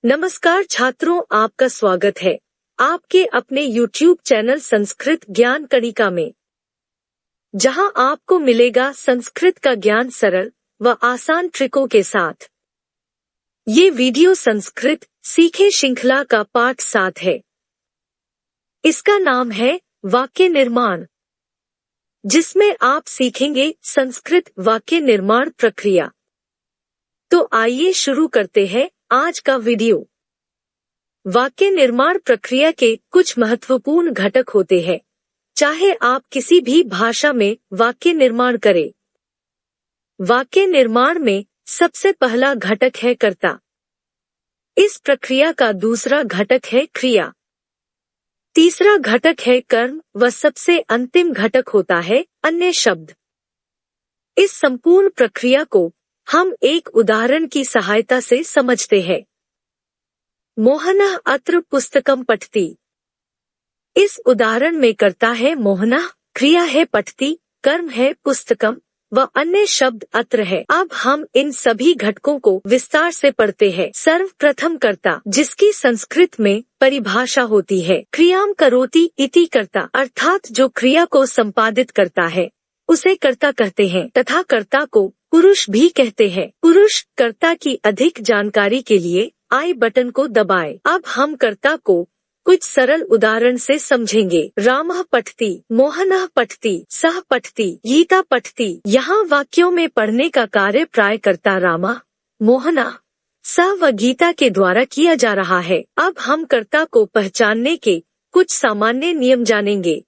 नमस्कार छात्रों, आपका स्वागत है आपके अपने YouTube चैनल संस्कृत ज्ञान कणिका में, जहां आपको मिलेगा संस्कृत का ज्ञान सरल व आसान ट्रिकों के साथ। ये वीडियो संस्कृत सीखे श्रृंखला का पाठ 7 है। इसका नाम है वाक्य निर्माण, जिसमें आप सीखेंगे संस्कृत वाक्य निर्माण प्रक्रिया। तो आइए शुरू करते हैं आज का वीडियो। वाक्य निर्माण प्रक्रिया के कुछ महत्वपूर्ण घटक होते हैं, चाहे आप किसी भी भाषा में वाक्य निर्माण करें। वाक्य निर्माण में सबसे पहला घटक है कर्ता। इस प्रक्रिया का दूसरा घटक है क्रिया। तीसरा घटक है कर्म व सबसे अंतिम घटक होता है अन्य शब्द। इस संपूर्ण प्रक्रिया को हम एक उदाहरण की सहायता से समझते हैं। मोहनः अत्र पुस्तकम पठति। इस उदाहरण में कर्ता है मोहनः, क्रिया है पठति, कर्म है पुस्तकम व अन्य शब्द अत्र है। अब हम इन सभी घटकों को विस्तार से पढ़ते हैं। सर्वप्रथम कर्ता, जिसकी संस्कृत में परिभाषा होती है क्रियाम करोति इति कर्ता, अर्थात जो क्रिया को संपादित करता है उसे कर्ता कहते हैं, तथा कर्ता को पुरुष भी कहते हैं। पुरुष कर्ता की अधिक जानकारी के लिए आई बटन को दबाएं। अब हम कर्ता को कुछ सरल उदाहरण से समझेंगे। रामः पठति, मोहनः पठति, सः पठति, गीता पठति। यहाँ वाक्यों में पढ़ने का कार्य प्राय कर्ता रामा, मोहना, सः व गीता के द्वारा किया जा रहा है। अब हम कर्ता को पहचानने के कुछ सामान्य नियम जानेंगे।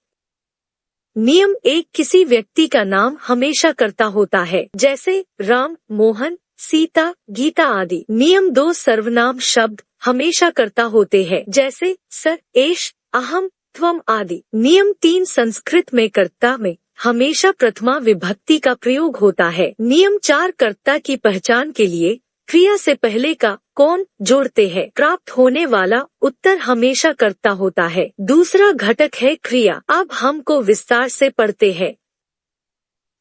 नियम 1, किसी व्यक्ति का नाम हमेशा कर्ता होता है, जैसे राम, मोहन, सीता, गीता आदि। नियम 2, सर्वनाम शब्द हमेशा कर्ता होते हैं, जैसे स, एष, अहम, त्वम आदि। नियम 3, संस्कृत में कर्ता में हमेशा प्रथमा विभक्ति का प्रयोग होता है। नियम 4, कर्ता की पहचान के लिए क्रिया से पहले का कौन जोड़ते हैं। प्राप्त होने वाला उत्तर हमेशा कर्ता होता है। दूसरा घटक है क्रिया। अब हमको विस्तार से पढ़ते हैं।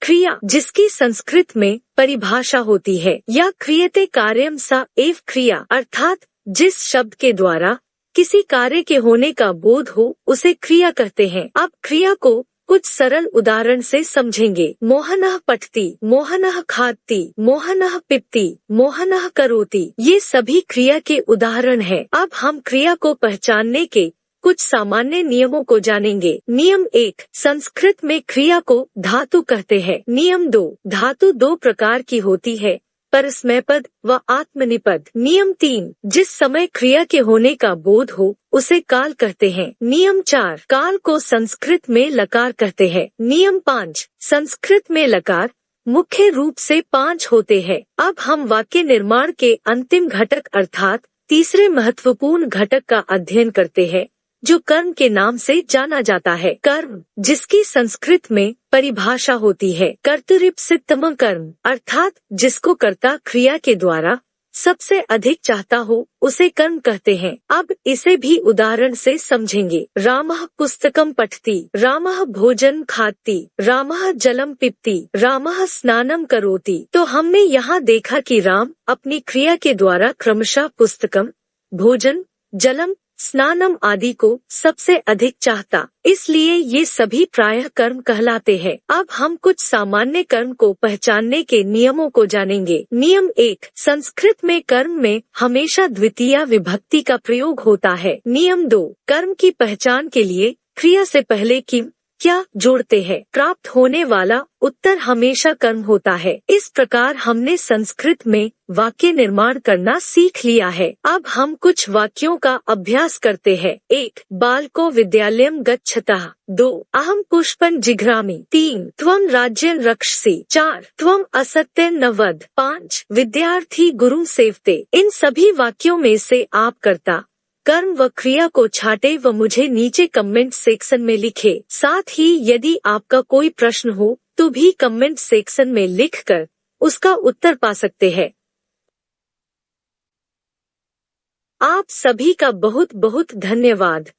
क्रिया, जिसकी संस्कृत में परिभाषा होती है या क्रियते कार्यम सा एव क्रिया, अर्थात जिस शब्द के द्वारा किसी कार्य के होने का बोध हो उसे क्रिया कहते हैं। अब क्रिया को कुछ सरल उदाहरण से समझेंगे। मोहनः पठति, मोहनः खादति, मोहनः पिबति, मोहनः करोति। ये सभी क्रिया के उदाहरण हैं। अब हम क्रिया को पहचानने के कुछ सामान्य नियमों को जानेंगे। नियम 1, संस्कृत में क्रिया को धातु कहते हैं। नियम 2, धातु 2 प्रकार की होती है, परस्मैपद व आत्मनिपद। नियम 3, जिस समय क्रिया के होने का बोध हो उसे काल कहते हैं। नियम 4, काल को संस्कृत में लकार कहते हैं। नियम 5, संस्कृत में लकार मुख्य रूप से 5 होते हैं। अब हम वाक्य निर्माण के अंतिम घटक अर्थात तीसरे महत्वपूर्ण घटक का अध्ययन करते हैं, जो कर्म के नाम से जाना जाता है। कर्म, जिसकी संस्कृत में परिभाषा होती है कर्तृप्सितम कर्म, अर्थात जिसको कर्ता क्रिया के द्वारा सबसे अधिक चाहता हो उसे कर्म कहते हैं। अब इसे भी उदाहरण से समझेंगे। रामः पुस्तकम पठति, रामः भोजन खादति, रामः जलम पिबति, रामः स्नानम करोति। तो हमने यहाँ देखा कि राम अपनी क्रिया के द्वारा क्रमशः पुस्तकम, भोजन, जलम, स्नानम आदि को सबसे अधिक चाहता, इसलिए ये सभी प्रायः कर्म कहलाते हैं। अब हम कुछ सामान्य कर्म को पहचानने के नियमों को जानेंगे। नियम 1, संस्कृत में कर्म में हमेशा द्वितीया विभक्ति का प्रयोग होता है। नियम 2, कर्म की पहचान के लिए क्रिया से पहले किम, क्या जोड़ते हैं। प्राप्त होने वाला उत्तर हमेशा कर्म होता है। इस प्रकार हमने संस्कृत में वाक्य निर्माण करना सीख लिया है। अब हम कुछ वाक्यों का अभ्यास करते हैं। 1, बालको विद्यालयम गच्छतः। 2, अहम पुष्पं जिघ्रामि। 3, त्वं राज्यं रक्षसि। 4, त्वं असत्यं न वद। 5, विद्यार्थी गुरुं सेवते। इन सभी वाक्यों में से आप कर्ता, कर्म व क्रिया को छाटे व मुझे नीचे कमेंट सेक्शन में लिखे। साथ ही यदि आपका कोई प्रश्न हो तो भी कमेंट सेक्शन में लिखकर उसका उत्तर पा सकते हैं। आप सभी का बहुत बहुत धन्यवाद।